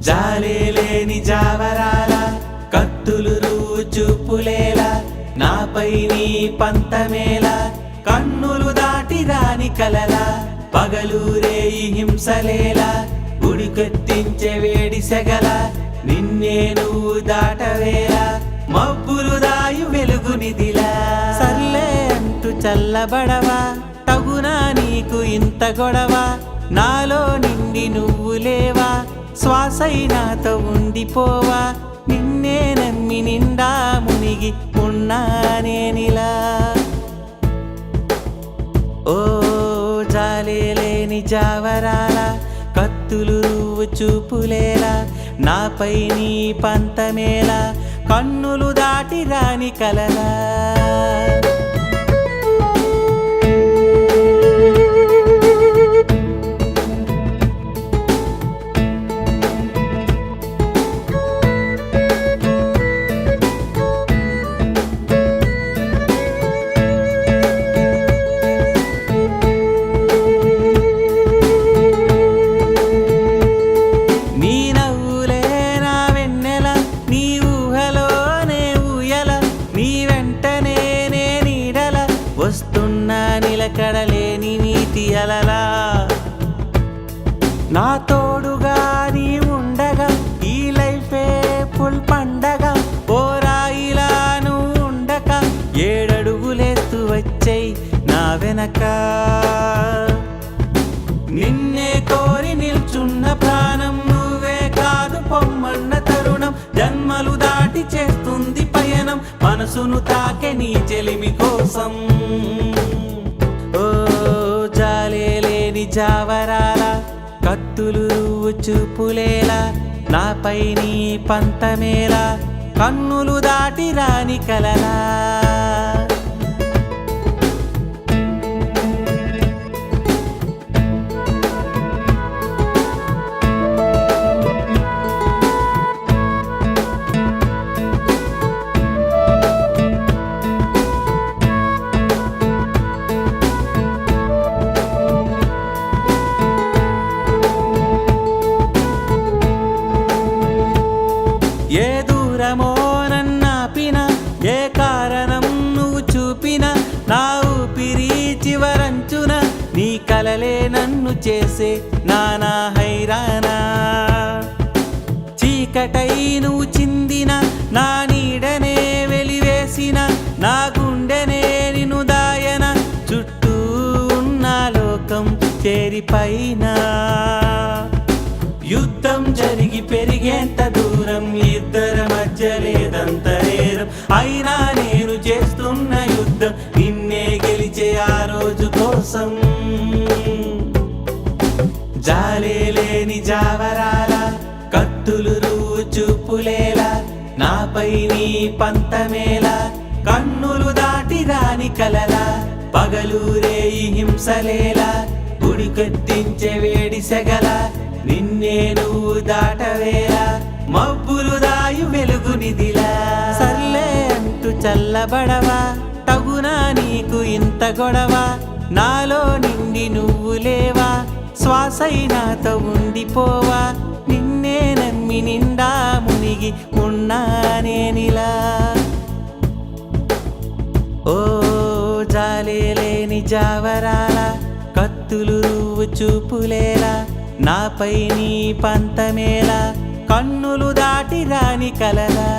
జాలేలేని జావరాల కత్తులు చూపులేలా నాపై నీ పంతమేలా కన్నులు దాటి రాని కలలా పగలూరేయి హింసలేలా ఉడికెత్తించే వేడి సెగల నిన్నే నువ్వు దాటవేలా మబ్బులు దాయు వెలుగునిదిలా సర్లే అంటూ చల్లబడవా తగునా నీకు ఇంత గొడవ నాలో నిండి నువ్వు లేవా శ్వాసై నాతో ఉండిపోవా నిన్నే నమ్మి నిండా మునిగి ఉన్నానేనిలా ఓ జాలేలేని జావరాల కత్తులు చూపులేలా నాపై నీ పంతమేలా కన్నులు దాటి రాని కలలా వస్తున్నా నిలకడలేని నీతి అలలా నా తోడుగా నీ ఉండగా ఈ లైఫే ఫుల్ పండగ పోరాయిలా నువ్వు ఉండక ఏడడుగులేస్తూ వచ్చేయి నా వెనక నిన్నే కోరి నిల్చున్న ప్రాణం నువ్వే కాదు పొమ్మన్న తరుణం జన్మలు దాటి చేస్తుంది పయనం మనసును తాకే నీ చెలిమి కోసం ఓ జాలేలేని జావరాల కత్తులు చూపులేలా నాపై నీ పంతమేలా కన్నులు దాటి రాని కలలా ఏ దూరమో నన్నాపిన ఏ కారణం నువ్వు చూపిన నా ఊపిరి చివరంచున నీ కలలే నన్ను చేసే నానా హైరానా చీకటై నువ్వు చిందిన నా నీడనే వెలివేసిన నా గుండెనే నిన్ను దాయన చుట్టూ ఉన్న లోకం చేరిపైన యుద్ధం జరిగి పెరిగేంత దూరం ఇద్దరి మధ్య లేదంత నేరం అయినా నేను చేస్తున్న యుద్ధం నిన్నే గెలిచే ఆ రోజు కోసం జాలేలేని జావరాల కత్తులు చూపులేలా నాపై నీ పంతమేలా కన్నులు దాటి రాని కలలా పగలూరేయి హింసలేలా ఉడికెత్తించే వేడి సెగల నిన్నే నువ్వు దాటవేలా మబ్బులు దాయు వెలుగునిదిలా సర్లే అంటూ చల్లబడవా తగునా నీకు ఇంత గొడవ నాలో నిండి నువ్వు లేవా శ్వాసై నాతో ఉండిపోవా నిన్నే నమ్మి నిండా మునిగి ఉన్నానేనిలా ఓ జాలేలేని జావరాల కత్తులు చూపులేలా నాపై నీ పంతమేలా కన్నులు దాటి రాని కలలా